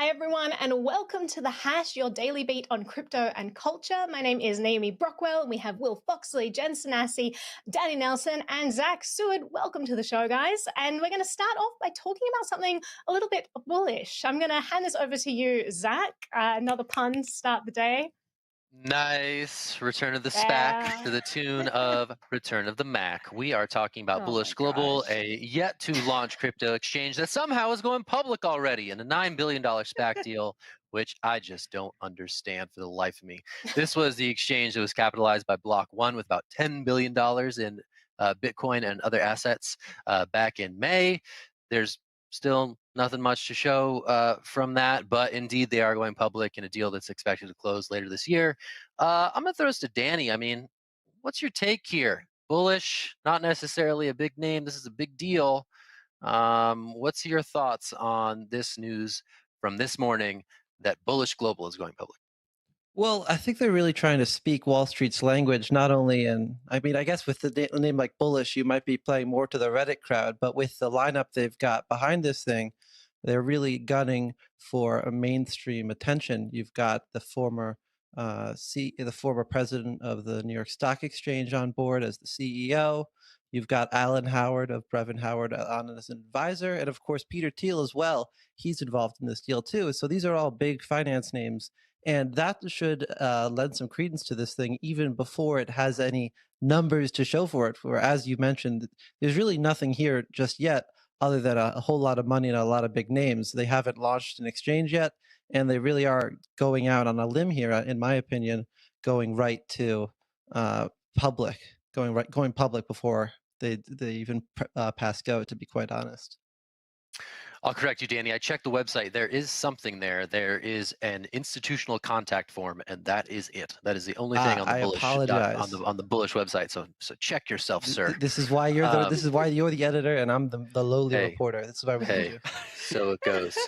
Hi, everyone, and welcome to The Hash, your daily beat on crypto and culture. My name is Naomi Brockwell, and we have Will Foxley, Jen Sanasie, Danny Nelson, and Zack Seward. Welcome to the show, guys. And we're going to start off by talking about something a little bit bullish. I'm going to hand this over to you, Zack. Another pun to start the day. Nice. Return of the SPAC to Yeah. the tune of Return of the Mac. We are talking about Oh my Bullish Global, gosh. a yet to launch crypto exchange that somehow is going public already in a $9 billion SPAC deal, which I just don't understand for the life of me. This was the exchange that was capitalized by Block One with about $10 billion in Bitcoin and other assets back in May. There's still nothing much to show from that, but indeed they are going public in a deal that's expected to close later this year. I'm going to throw this to Danny. I mean, what's your take here? Bullish, not necessarily a big name. This is a big deal. What's your thoughts on this news from this morning that Bullish Global is going public? Well, I think they're really trying to speak Wall Street's language, not only I guess with the name like Bullish, you might be playing more to the Reddit crowd, but with the lineup they've got behind this thing, they're really gunning for a mainstream attention. You've got the former the former president of the New York Stock Exchange on board as the CEO. You've got Alan Howard of Brevin Howard on as an advisor, and of course Peter Thiel as well. He's involved in this deal too. So these are all big finance names, and that should lend some credence to this thing even before it has any numbers to show for it. For, as you mentioned, there's really nothing here just yet other than a whole lot of money and a lot of big names. They haven't launched an exchange yet, and they really are going out on a limb here, in my opinion, going right to public, going public before they even pass go, to be quite honest. I'll correct you, Danny. I checked the website. There is something there. There is an institutional contact form, and that is it. That is the only thing on the I Bullish apologize. on the Bullish website. So check yourself, sir. This is why you're this is why you're the editor and I'm the lowly Hey, reporter. This is why we need hey, you. so it goes.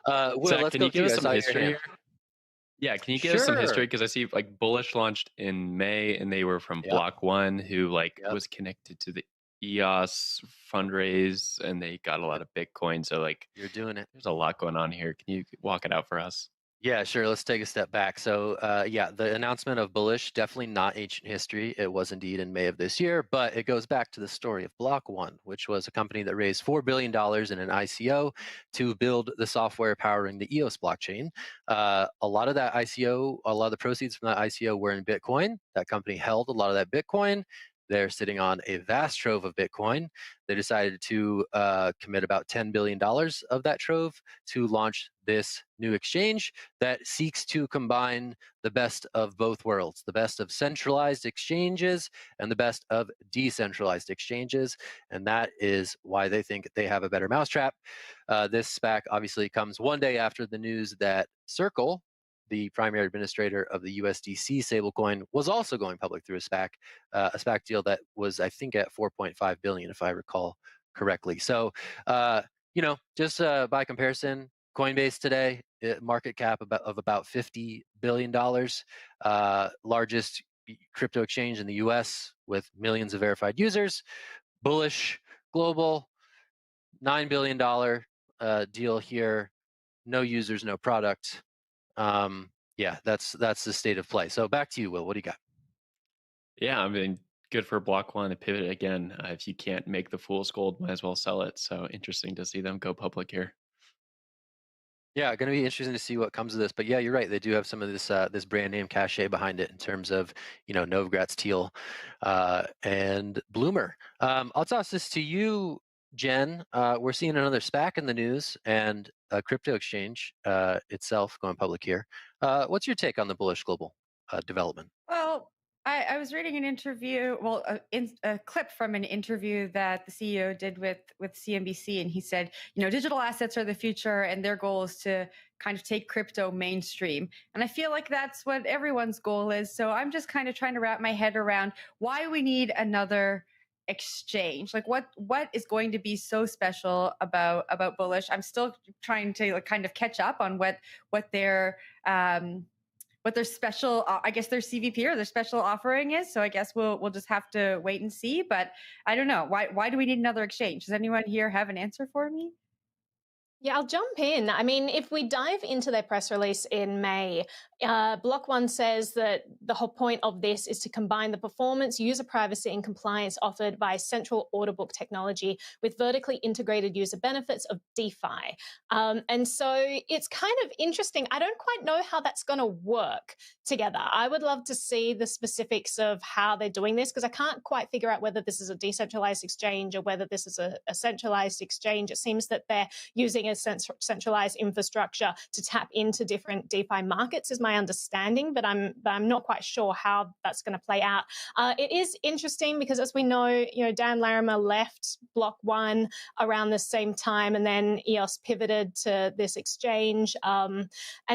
Will, Zach, let's can go you to give you. us I some saw your history hand. here? Yeah, can you give us some history? Sure. Because I see like Bullish launched in May, and they were from Yep. Block One, who Yep. was connected to the EOS fundraise, and they got a lot of Bitcoin. So like, You're doing it. there's a lot going on here. Can you walk it out for us? Yeah, sure. Let's take a step back. So, yeah, the announcement of Bullish, definitely not ancient history. It was indeed in May of this year, but it goes back to the story of Block One, which was a company that raised $4 billion in an ICO to build the software powering the EOS blockchain. A lot of that ICO, a lot of the proceeds from that ICO were in Bitcoin. That company held a lot of that Bitcoin. They're sitting on a vast trove of Bitcoin. They decided to commit about $10 billion of that trove to launch this new exchange that seeks to combine the best of both worlds, the best of centralized exchanges and the best of decentralized exchanges. And that is why they think they have a better mousetrap. This SPAC obviously comes one day after the news that Circle, the primary administrator of the USDC stablecoin, was also going public through a SPAC deal that was, I think, at 4.5 billion, if I recall correctly. So, just by comparison, Coinbase today, market cap of about $50 billion, largest crypto exchange in the US with millions of verified users. Bullish Global, $9 billion deal here, no users, no product. Yeah, that's the state of play. So back to you, Will. What do you got? Yeah, I mean, good for Block One to pivot again. If you can't make the fool's gold, might as well sell it. So interesting to see them go public here. Yeah, going to be interesting to see what comes of this. But yeah, you're right. They do have some of this brand name cachet behind it in terms of Novogratz Teal and Bloomer. I'll toss this to you, Jen. We're seeing another SPAC in the news and a crypto exchange itself going public here. What's your take on the Bullish Global development? Well, I was reading an interview, a clip from an interview that the CEO did with CNBC, and he said, digital assets are the future, and their goal is to kind of take crypto mainstream. And I feel like that's what everyone's goal is. So I'm just kind of trying to wrap my head around why we need another exchange. Like what is going to be so special about Bullish? I'm still trying to kind of catch up on what their special, I guess their CVP or their special offering is. So I guess we'll just have to wait and see. But I don't know. Why do we need another exchange? Does anyone here have an answer for me? Yeah, I'll jump in. I mean, if we dive into their press release in May, Block One says that the whole point of this is to combine the performance, user privacy, and compliance offered by central order book technology with vertically integrated user benefits of DeFi. And so it's kind of interesting. I don't quite know how that's going to work together. I would love to see the specifics of how they're doing this, because I can't quite figure out whether this is a decentralized exchange or whether this is a centralized exchange. It seems that they're using a centralized infrastructure to tap into different DeFi markets, is my understanding, but I'm not quite sure how that's going to play out. It is interesting because, as we know, Dan Larimer left Block One around the same time, and then EOS pivoted to this exchange. And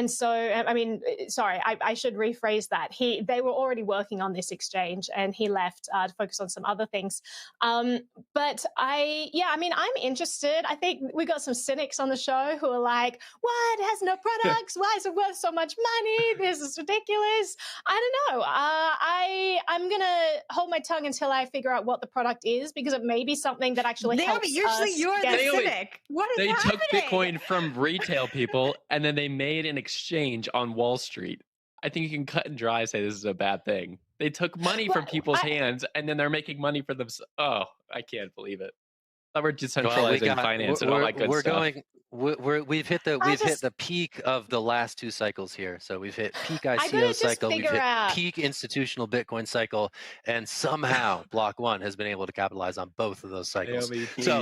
so, I mean, sorry, I should rephrase that. They were already working on this exchange, and he left to focus on some other things. But I'm interested. I think we got some cynics on the show who are like, what? It has no products? Why is it worth so much money? This is ridiculous. I don't know. I'm going to hold my tongue until I figure out what the product is, because it may be something that actually helps us. Usually you're the cynic. What is happening? They took Bitcoin from retail people, and then they made an exchange on Wall Street. I think you can cut and dry say this is a bad thing. They took money from people's hands, and then they're making money for them. Oh, I can't believe it. We're decentralizing finance and all that good stuff. We've hit the peak of the last two cycles here. So we've hit peak ICO cycle, we've hit peak institutional Bitcoin cycle, and somehow Block One has been able to capitalize on both of those cycles. Naomi, so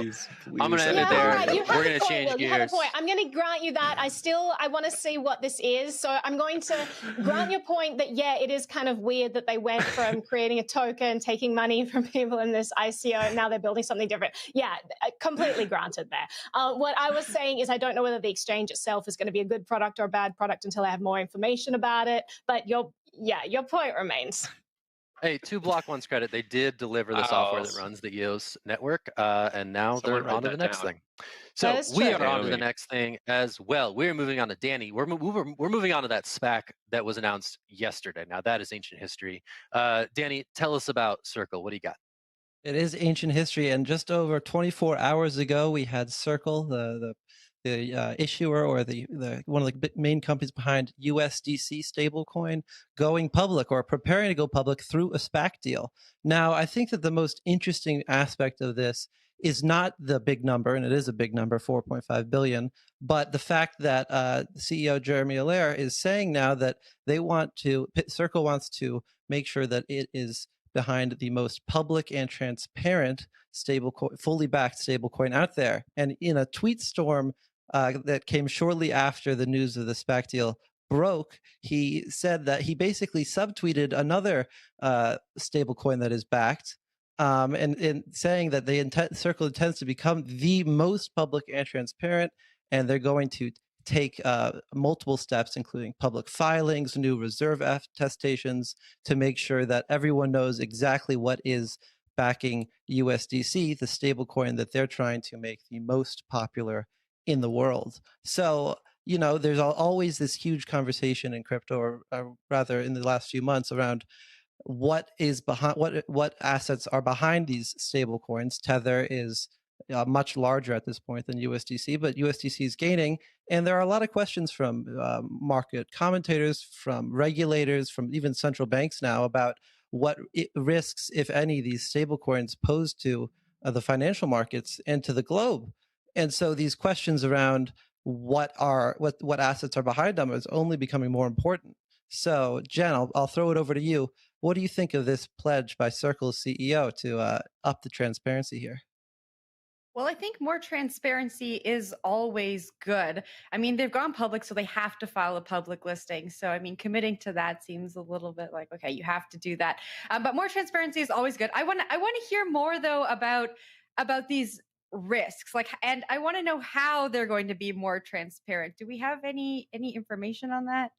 I'm going to end it there. Right. We're going to change gears. You have a point. I'm going to grant you that. I want to see what this is. So I'm going to grant your point that, yeah, it is kind of weird that they went from creating a token, taking money from people in this ICO, and now they're building something different. Yeah, completely granted there. What I was saying is I don't know whether the exchange itself is going to be a good product or a bad product until I have more information about it. But your point remains. Hey, to Block One's credit, they did deliver the software that runs the EOS network, and now they're on to the next thing. So we are on to the next thing as well. We're moving on to Danny. We're moving on to that SPAC that was announced yesterday. Now, that is ancient history. Danny, tell us about Circle. What do you got? It is ancient history, and just over 24 hours ago, we had Circle, the issuer or the one of the main companies behind USDC stablecoin, going public or preparing to go public through a SPAC deal. Now, I think that the most interesting aspect of this is not the big number, and it is a big number, 4.5 billion, but the fact that CEO Jeremy Allaire is saying now that Circle wants to make sure that it is behind the most public and transparent stablecoin, fully backed stablecoin out there. And in a tweet storm that came shortly after the news of the SPAC deal broke, he said that he basically subtweeted another stablecoin that is backed, and saying that Circle intends to become the most public and transparent, and they're going to take multiple steps, including public filings, new reserve attestations, to make sure that everyone knows exactly what is backing USDC, the stablecoin that they're trying to make the most popular in the world. So, there's always this huge conversation in crypto, or rather in the last few months, around what is behind, what assets are behind these stablecoins. Tether is much larger at this point than USDC, but USDC is gaining. And there are a lot of questions from market commentators, from regulators, from even central banks now about what risks, if any, these stablecoins pose to the financial markets and to the globe. And so these questions around what assets are behind them is only becoming more important. So, Jen, I'll throw it over to you. What do you think of this pledge by Circle's CEO to up the transparency here? Well, I think more transparency is always good. I mean, they've gone public, so they have to file a public listing. So, I mean, committing to that seems a little bit like, okay, you have to do that. But more transparency is always good. I want to hear more, though, about these risks, and I want to know how they're going to be more transparent. Do we have any information on that?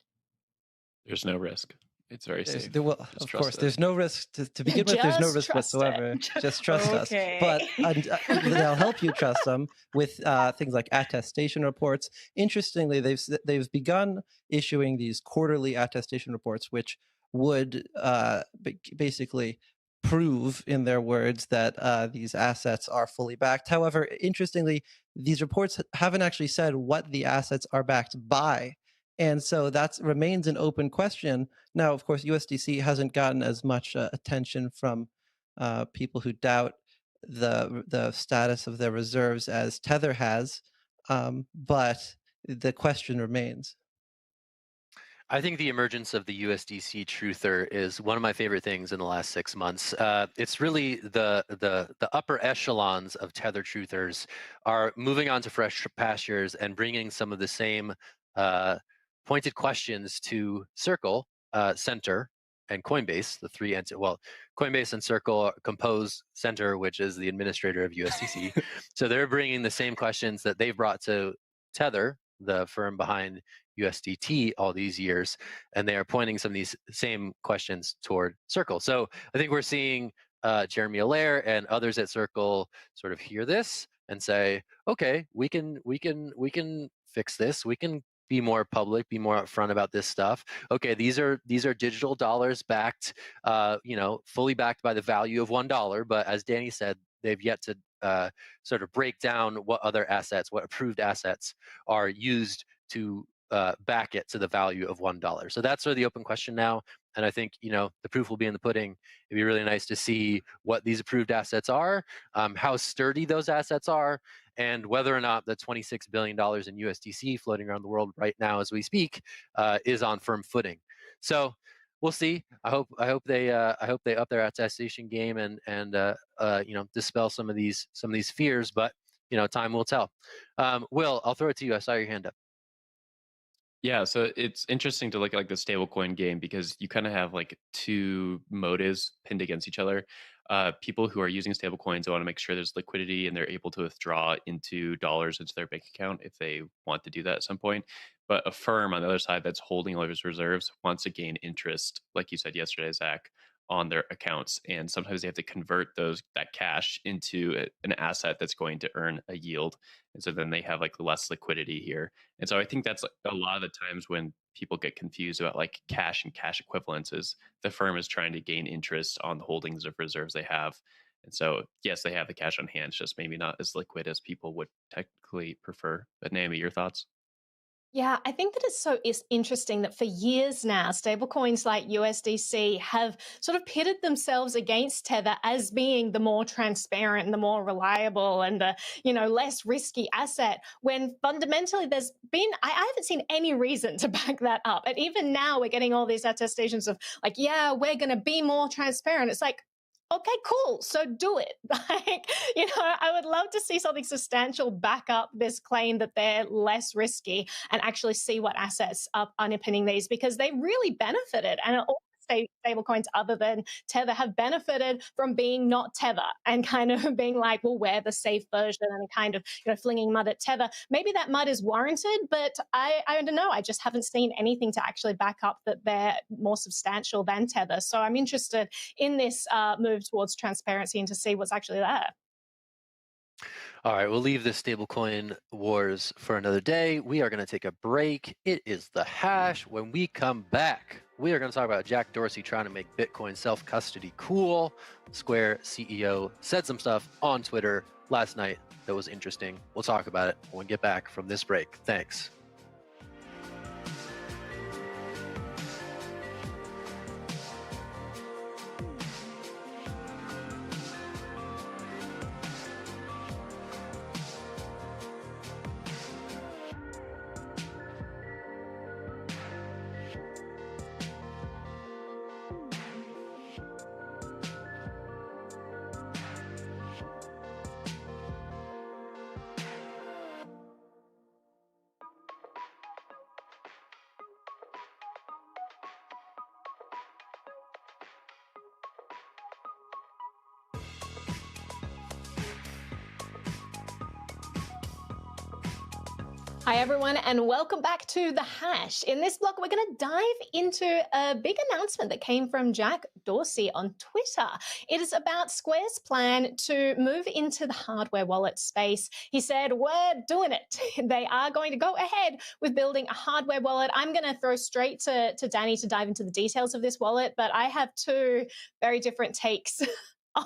There's no risk. It's very safe. Of course, there's no risk to begin with. There's no risk whatsoever. Just trust us. But they'll help you trust them with things like attestation reports. Interestingly, they've begun issuing these quarterly attestation reports, which would basically prove, in their words, that these assets are fully backed. However, interestingly, these reports haven't actually said what the assets are backed by. And so that remains an open question. Now, of course, USDC hasn't gotten as much attention from people who doubt the status of their reserves as Tether has, but the question remains. I think the emergence of the USDC truther is one of my favorite things in the last 6 months. It's really the upper echelons of Tether truthers are moving on to fresh pastures and bringing some of the same pointed questions to Circle, Center, and Coinbase. The three well, Coinbase and Circle compose Center, which is the administrator of USDC. So they're bringing the same questions that they've brought to Tether, the firm behind USDT, all these years, and they are pointing some of these same questions toward Circle. So I think we're seeing Jeremy Allaire and others at Circle sort of hear this and say, okay, we can fix this. We can be more public, be more upfront about this stuff. Okay, these are digital dollars backed, fully backed by the value of $1. But as Danny said, they've yet to sort of break down what other assets, what approved assets are used to back it to the value of $1. So that's sort of the open question now. And I think, the proof will be in the pudding. It'd be really nice to see what these approved assets are, how sturdy those assets are, and whether or not the $26 billion in USDC floating around the world right now as we speak is on firm footing. So we'll see. I hope they up their attestation game and dispel some of these fears. But time will tell. Will, I'll throw it to you. I saw your hand up. Yeah, so it's interesting to look at like the stablecoin game because you kind of have like two motives pinned against each other. People who are using stablecoins want to make sure there's liquidity and they're able to withdraw into dollars into their bank account if they want to do that at some point. But a firm on the other side that's holding all of its reserves wants to gain interest, like you said yesterday, Zach, on their accounts. And sometimes they have to convert that cash into an asset that's going to earn a yield. And so then they have like less liquidity here. And so I think that's a lot of the times when people get confused about like cash and cash equivalents is the firm is trying to gain interest on the holdings of reserves they have. And so, yes, they have the cash on hand, it's just maybe not as liquid as people would technically prefer. But Naomi, your thoughts? Yeah, I think that it's interesting that for years now, stablecoins like USDC have sort of pitted themselves against Tether as being the more transparent and the more reliable and the, less risky asset, when fundamentally I haven't seen any reason to back that up. And even now we're getting all these attestations of like, yeah, we're going to be more transparent. It's like, okay, cool. So do it. I would love to see something substantial back up this claim that they're less risky and actually see what assets are underpinning these, because they really benefited. And all stable coins other than Tether have benefited from being not Tether and kind of being like, well, we're the safe version, and kind of, flinging mud at Tether. Maybe that mud is warranted, but I don't know. I just haven't seen anything to actually back up that they're more substantial than Tether. So I'm interested in this move towards transparency and to see what's actually there. All right, we'll leave the stablecoin wars for another day. We are going to take a break. It is the hash. When we come back, we are going to talk about Jack Dorsey trying to make Bitcoin self-custody cool. Square CEO said some stuff on Twitter last night that was interesting. We'll talk about it when we get back from this break. Thanks. Hi, everyone, and welcome back to The Hash. In this block, we're going to dive into a big announcement that came from Jack Dorsey on Twitter. It is about Square's plan to move into the hardware wallet space. He said, we're doing it. They are going to go ahead with building a hardware wallet. I'm going to throw straight to Danny to dive into the details of this wallet, but I have two very different takes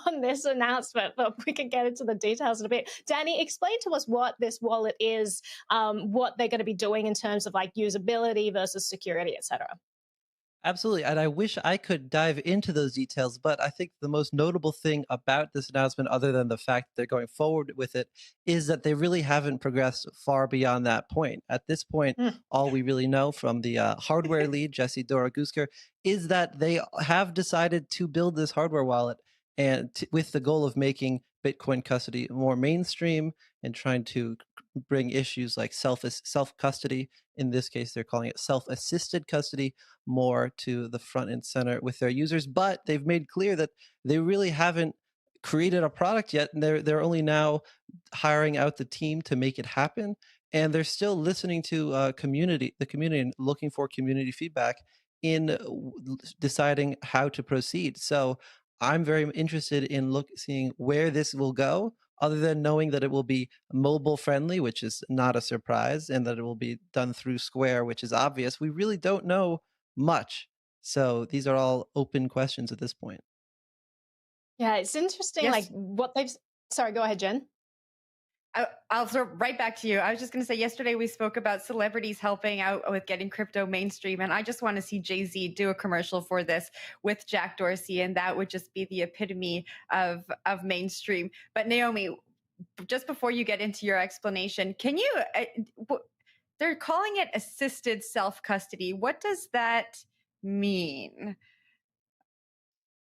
on this announcement, but we can get into the details in a bit. Danny, explain to us what this wallet is, what they're going to be doing in terms of like usability versus security, etc. Absolutely. And I wish I could dive into those details, but I think the most notable thing about this announcement, other than the fact that they're going forward with it, is that they really haven't progressed far beyond that point. At this point, all we really know from the hardware lead, Jesse Dorogusker, is that they have decided to build this hardware wallet and with the goal of making Bitcoin custody more mainstream and trying to bring issues like self-custody. In this case, they're calling it self-assisted custody more to the front and center with their users. But they've made clear that they really haven't created a product yet. And they're only now hiring out the team to make it happen. And they're still listening to the community, and looking for community feedback in deciding how to proceed. So I'm very interested in seeing where this will go, other than knowing that it will be mobile friendly, which is not a surprise, and that it will be done through Square, which is obvious. We really don't know much. So these are all open questions at this point. Yeah, it's interesting, Yes. like what they've... Sorry, go ahead, Jen. I'll throw right back to you. I was just going to say, yesterday we spoke about celebrities helping out with getting crypto mainstream, and I just want to see Jay-Z do a commercial for this with Jack Dorsey, and that would just be the epitome of mainstream. But Naomi, just before you get into your explanation, can you? They're calling it assisted self-custody. What does that mean?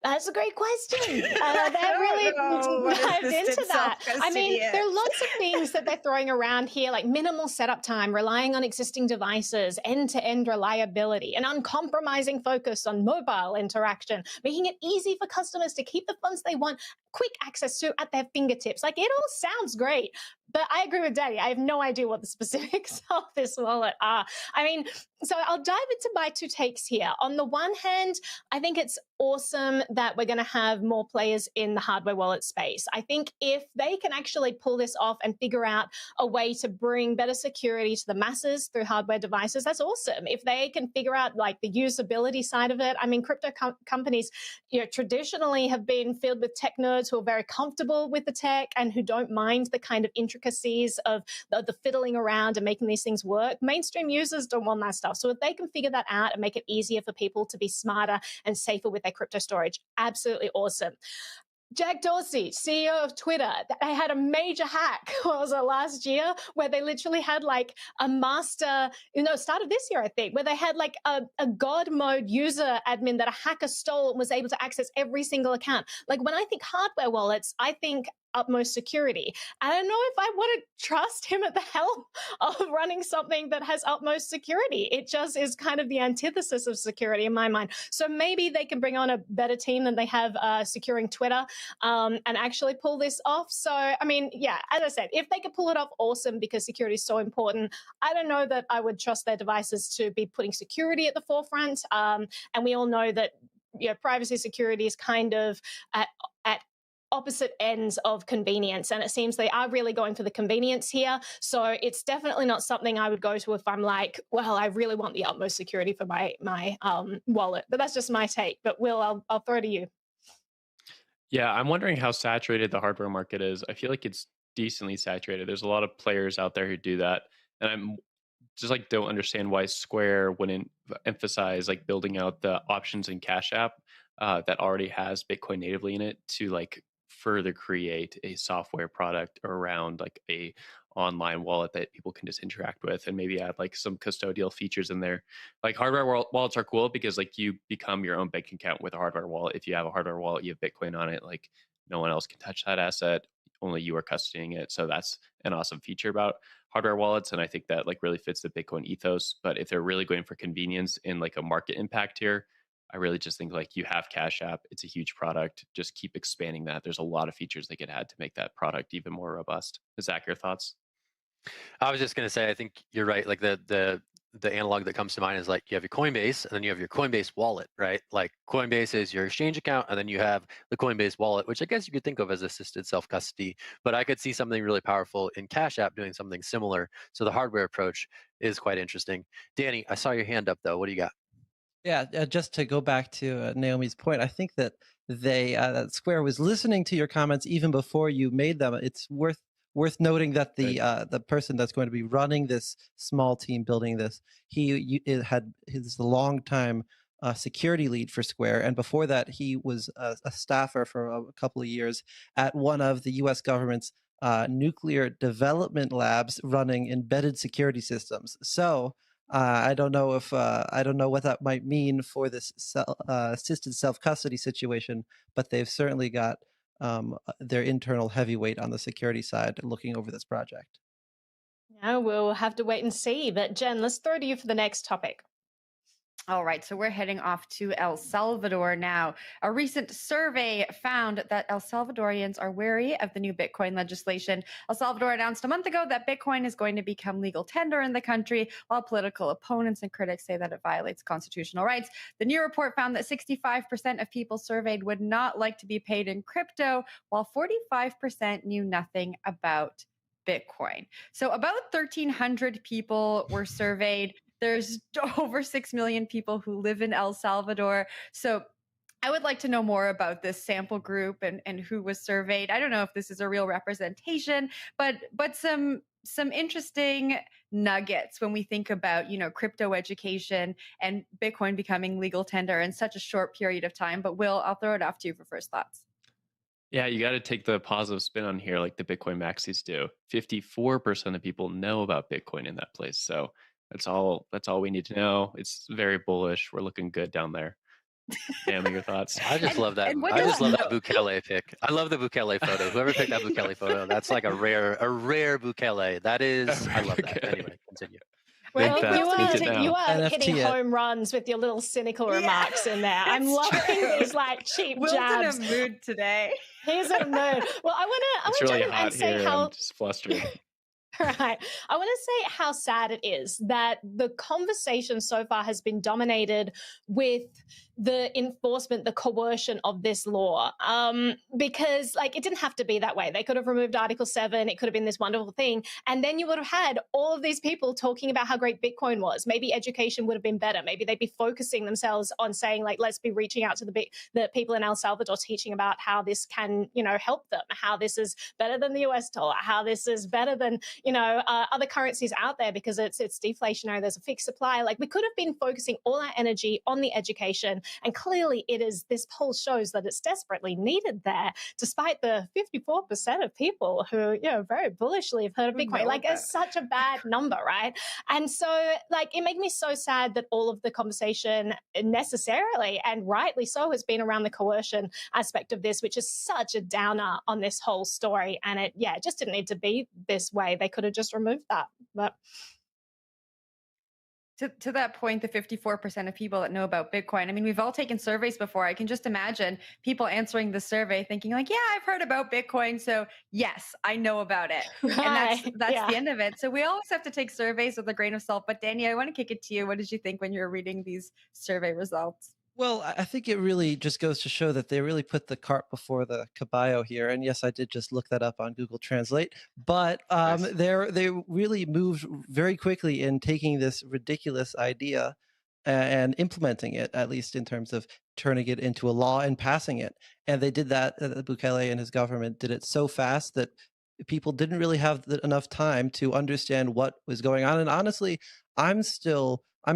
That's a great question. They're really dived into that. I mean, there are lots of things that they're throwing around here, like minimal setup time, relying on existing devices, end-to-end reliability, an uncompromising focus on mobile interaction, making it easy for customers to keep the funds they want quick access to at their fingertips. Like, it all sounds great. But I agree with Danny. I have no idea what the specifics of this wallet are. I mean, so I'll dive into my two takes here. On the one hand, I think it's awesome that we're going to have more players in the hardware wallet space. I think if they can actually pull this off and figure out a way to bring better security to the masses through hardware devices, that's awesome. If they can figure out like the usability side of it, I mean, crypto companies, traditionally have been filled with tech nerds who are very comfortable with the tech and who don't mind the kind of intricacies of the fiddling around and making these things work. Mainstream users don't want that stuff. So if they can figure that out and make it easier for people to be smarter and safer with their crypto storage, absolutely awesome. Jack Dorsey, CEO of Twitter, they had a major hack, what was it, last year, where they literally had like a master, start of this year, I think, where they had like a God mode user admin that a hacker stole and was able to access every single account. Like, when I think hardware wallets, I think utmost security. I don't know if I want to trust him at the helm of running something that has utmost security. It just is kind of the antithesis of security in my mind. So maybe they can bring on a better team than they have securing Twitter and actually pull this off. So, I mean, yeah, as I said, if they could pull it off, awesome, because security is so important. I don't know that I would trust their devices to be putting security at the forefront. And we all know that privacy security is kind of at opposite ends of convenience, and it seems they are really going for the convenience here. So it's definitely not something I would go to if I'm like, well, I really want the utmost security for my wallet. But that's just my take. But Will, I'll throw to you. Yeah, I'm wondering how saturated the hardware market is. I feel like it's decently saturated. There's a lot of players out there who do that, and I'm just like don't understand why Square wouldn't emphasize like building out the options in Cash App that already has Bitcoin natively in it to like further create a software product around like a online wallet that people can just interact with, and maybe add like some custodial features in there. Like hardware wallets are cool because like you become your own bank account with a hardware wallet. If you have a hardware wallet, you have Bitcoin on it, like no one else can touch that asset, only you are custodying it. So that's an awesome feature about hardware wallets, and I think that like really fits the Bitcoin ethos. But if they're really going for convenience and like a market impact here, I really just think like you have Cash App, it's a huge product, just keep expanding that. There's a lot of features they could add to make that product even more robust. Zack, your thoughts? I was just going to say, I think you're right. Like the analog that comes to mind is like you have your Coinbase and then you have your Coinbase wallet, right? Like Coinbase is your exchange account, and then you have the Coinbase wallet, which I guess you could think of as assisted self-custody. But I could see something really powerful in Cash App doing something similar. So the hardware approach is quite interesting. Danny, I saw your hand up though. What do you got? Yeah, just to go back to Naomi's point, I think that that Square was listening to your comments even before you made them. It's worth noting that the person that's going to be running this small team building this, had his long-time security lead for Square, and before that he was a staffer for a couple of years at one of the U.S. government's nuclear development labs running embedded security systems. So. I don't know what that might mean for this assisted self-custody situation, but they've certainly got their internal heavyweight on the security side looking over this project. Yeah, we'll have to wait and see. But Jen, let's throw to you for the next topic. All right, so we're heading off to El Salvador now. A recent survey found that El Salvadorians are wary of the new Bitcoin legislation. El Salvador announced a month ago that Bitcoin is going to become legal tender in the country, while political opponents and critics say that it violates constitutional rights. The new report found that 65% of people surveyed would not like to be paid in crypto, while 45% knew nothing about Bitcoin. So about 1,300 people were surveyed. There's over 6 million people who live in El Salvador. So I would like to know more about this sample group and who was surveyed. I don't know if this is a real representation, but some interesting nuggets when we think about, crypto education and Bitcoin becoming legal tender in such a short period of time. But Will, I'll throw it off to you for first thoughts. Yeah, you got to take the positive spin on here, like the Bitcoin maxis do. 54% of people know about Bitcoin in that place. So that's all we need to know. It's very bullish. We're looking good down there. Naomi, your thoughts? I just love that. I just love that Bukele pick. I love the Bukele photo. Whoever picked that Bukele photo, that's like a rare Bukele. That is, I love that. Anyway, continue. Well, you are hitting home runs with your little cynical remarks in there. I'm loving these like cheap jabs. Will's in a mood today. He's in a mood. Well, I want to really jump in and say how. I'm just flustered. Right. I want to say how sad it is that the conversation so far has been dominated with the enforcement, the coercion of this law. Because it didn't have to be that way. They could have removed Article 7. It could have been this wonderful thing. And then you would have had all of these people talking about how great Bitcoin was. Maybe education would have been better. Maybe they'd be focusing themselves on saying, let's be reaching out to the people in El Salvador, teaching about how this can, help them, how this is better than the US dollar, how this is better than, other currencies out there because it's deflationary. There's a fixed supply. We could have been focusing all our energy on the education. And clearly this poll shows that it's desperately needed there, despite the 54% of people who, very bullishly have heard of Bitcoin. It's such a bad number, right? And so, it made me so sad that all of the conversation necessarily and rightly so has been around the coercion aspect of this, which is such a downer on this whole story. And it just didn't need to be this way. They could have just removed that. But to that point, the 54% of people that know about Bitcoin, I mean, we've all taken surveys before. I can just imagine people answering the survey thinking yeah, I've heard about Bitcoin. So yes, I know about it. Right. And that's the end of it. So we always have to take surveys with a grain of salt. But Danny, I want to kick it to you. What did you think when you were reading these survey results? Well, I think it really just goes to show that they really put the cart before the caballo here. And yes, I did just look that up on Google Translate. But nice. They really moved very quickly in taking this ridiculous idea and implementing it, at least in terms of turning it into a law and passing it. And they did that. Bukele and his government did it so fast that people didn't really have enough time to understand what was going on. And honestly, I'm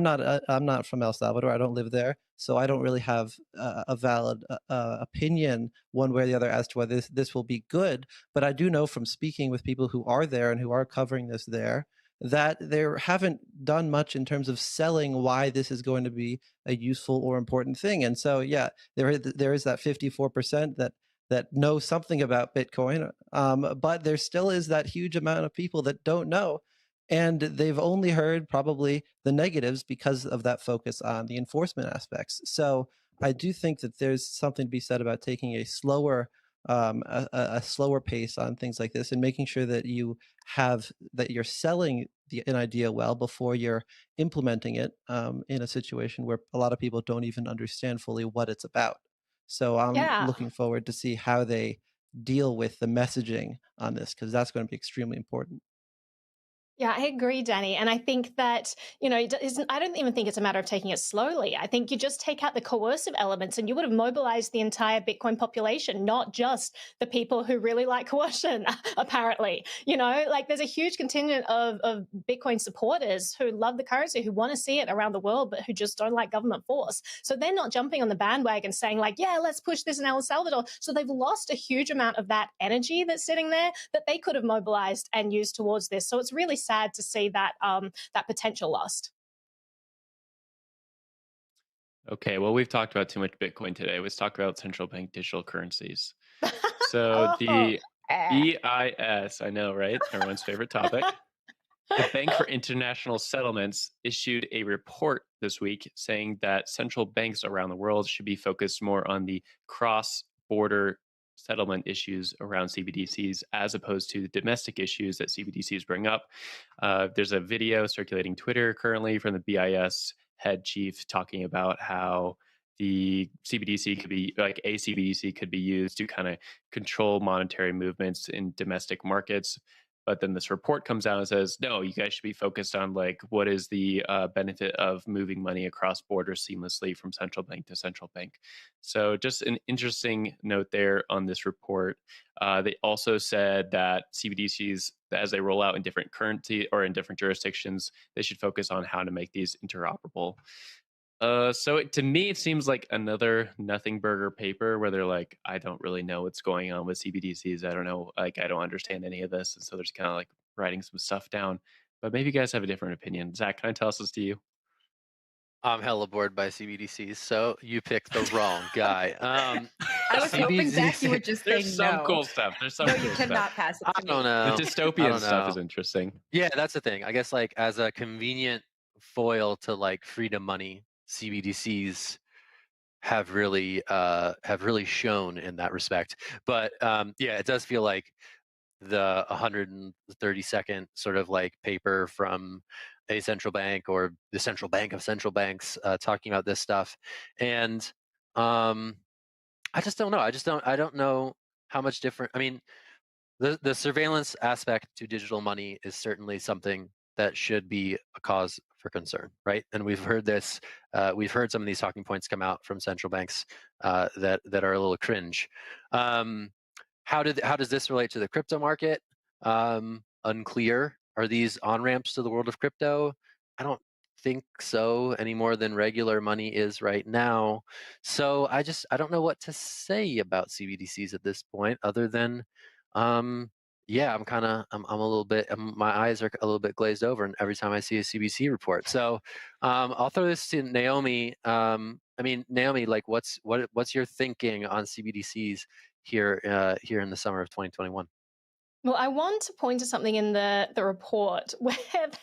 not from El Salvador. I don't live there, so I don't really have a valid opinion one way or the other as to whether this will be good. But I do know from speaking with people who are there and who are covering this there that they haven't done much in terms of selling why this is going to be a useful or important thing. And so, yeah, there is that 54% that know something about Bitcoin, but there still is that huge amount of people that don't know. And they've only heard probably the negatives because of that focus on the enforcement aspects. So I do think that there's something to be said about taking a slower a slower pace on things like this, and making sure that you're selling an idea well before you're implementing it in a situation where a lot of people don't even understand fully what it's about. So I'm Yeah. looking forward to see how they deal with the messaging on this, because that's going to be extremely important. Yeah, I agree, Danny. And I think that, I don't even think it's a matter of taking it slowly. I think you just take out the coercive elements and you would have mobilized the entire Bitcoin population, not just the people who really like coercion, apparently. Like there's a huge contingent of Bitcoin supporters who love the currency, who want to see it around the world, but who just don't like government force. So they're not jumping on the bandwagon saying like, yeah, let's push this in El Salvador. So they've lost a huge amount of that energy that's sitting there that they could have mobilized and used towards this. So it's really sad to see that that potential lost. Okay, well, we've talked about too much Bitcoin today. Let's talk about central bank digital currencies. So the BIS, I know, right? Everyone's favorite topic. The Bank for International Settlements issued a report this week saying that central banks around the world should be focused more on the cross-border settlement issues around CBDCs as opposed to the domestic issues that CBDCs bring up. There's a video circulating Twitter currently from the BIS head chief talking about how the CBDC could be like a CBDC could be used to kind of control monetary movements in domestic markets. But then this report comes out and says, no, you guys should be focused on like what is the benefit of moving money across borders seamlessly from central bank to central bank. So just an interesting note there on this report. They also said that CBDCs, as they roll out in different currency or in different jurisdictions, they should focus on how to make these interoperable. So to me, it seems like another nothing burger paper where they're like, I don't really know what's going on with CBDCs. I don't know, like, I don't understand any of this. And so they're just kind of like writing some stuff down. But maybe you guys have a different opinion. Zach, can I tell this to you? I'm hella bored by CBDCs, so you picked the wrong guy. I was hoping, Zach, you would just say There's some no. cool stuff. There's some No, cool you cannot stuff. pass it I to don't me. know. The I dystopian don't stuff know. is interesting. Yeah, that's the thing. I guess like as a convenient foil to like freedom money, CBDCs have really shown in that respect. But yeah, it does feel like the 132nd sort of like paper from a central bank or the central bank of central banks talking about this stuff. And I just don't know. I don't know how much different. I mean, the surveillance aspect to digital money is certainly something that should be a cause for concern, right? And we've heard this. We've heard some of these talking points come out from central banks that are a little cringe. How does this relate to the crypto market? Unclear. Are these on ramps to the world of crypto? I don't think so any more than regular money is right now. So I don't know what to say about CBDCs at this point, other than yeah, I'm a little bit, my eyes are a little bit glazed over and every time I see a CBC report. So I'll throw this to Naomi. I mean, Naomi, like what's your thinking on CBDCs here in the summer of 2021? Well, I want to point to something in the report where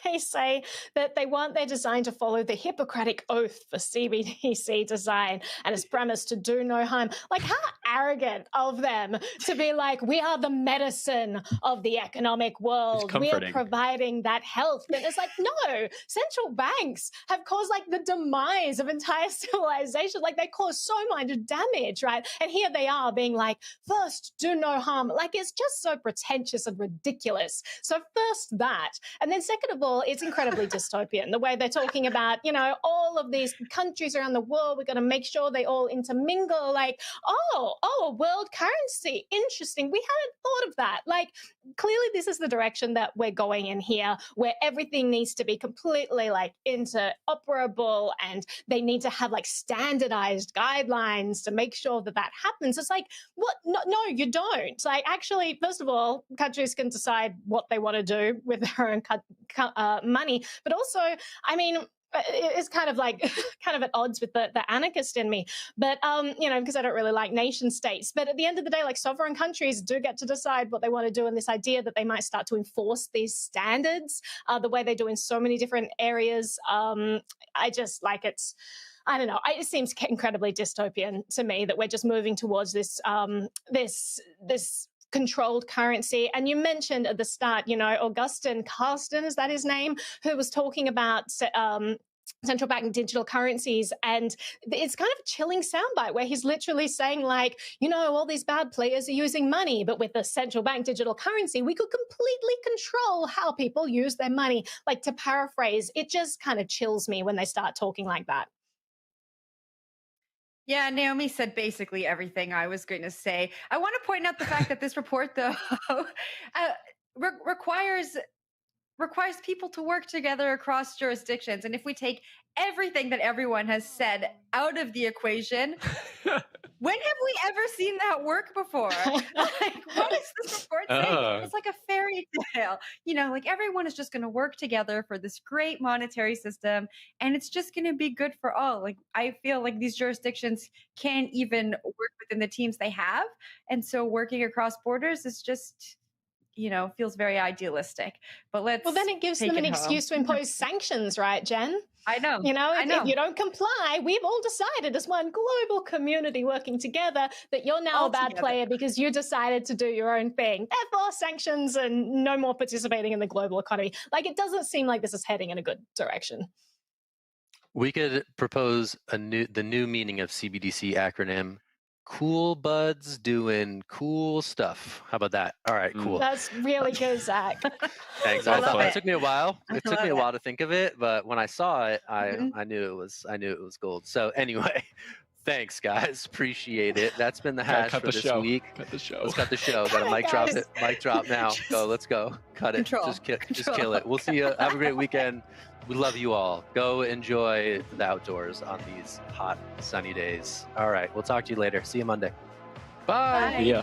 they say that they're designed to follow the Hippocratic Oath for CBDC design and its premise to do no harm. Like, how arrogant of them to be like, we are the medicine of the economic world. We are providing that health. And it's like, no, central banks have caused like the demise of entire civilization. Like they cause so much damage, right? And here they are being like, first, do no harm. Like it's just so pretentious and ridiculous. So first that, and then second of all, it's incredibly dystopian, the way they're talking about, all of these countries around the world, we're going to make sure they all intermingle, like, oh, world currency, interesting. We hadn't thought of that. Like, clearly this is the direction that we're going in here, where everything needs to be completely like interoperable and they need to have like standardized guidelines to make sure that happens. It's like, what? No, you don't. Like, actually, first of all, countries can decide what they want to do with their own money. But also, I mean, it's kind of at odds with the anarchist in me. But, because I don't really like nation states. But at the end of the day, like sovereign countries do get to decide what they want to do. And this idea that they might start to enforce these standards the way they do in so many different areas, I just like it's... I don't know. It seems incredibly dystopian to me that we're just moving towards this this controlled currency. And you mentioned at the start, Augustin Carsten, is that his name, who was talking about central bank digital currencies, and it's kind of a chilling soundbite where he's literally saying, like, all these bad players are using money, but with the central bank digital currency, we could completely control how people use their money. Like, to paraphrase, it just kind of chills me when they start talking like that. Yeah, Naomi said basically everything I was going to say. I want to point out the fact that this report, though, requires people to work together across jurisdictions. And if we take everything that everyone has said out of the equation, when have we ever seen that work before? Like, what is this report saying? It's like a fairy tale. Like, everyone is just going to work together for this great monetary system, and it's just going to be good for all. Like, I feel like these jurisdictions can't even work within the teams they have. And so working across borders is just, feels very idealistic. But well, then it gives them an excuse to impose sanctions, right, Jen? I know. If you don't comply, we've all decided as one global community working together that you're now a bad player because you decided to do your own thing. Therefore, sanctions and no more participating in the global economy. Like, it doesn't seem like this is heading in a good direction. We could propose the new meaning of CBDC acronym. Cool buds doing cool stuff. How about that? All right, cool. That's really good, Zach. Thanks. It took me a while. It took me a while to think of it, but when I saw it, I knew it was gold. So anyway, thanks guys. Appreciate it. That's been the hash for this week. Cut the show. Let's cut the show. Got a mic drop it. Mic drop now. Go. Let's go. Cut it. Just kill it. We'll see you. Have a great weekend. We love you all. Go enjoy the outdoors on these hot, sunny days. All right. We'll talk to you later. See you Monday. Bye. Yeah.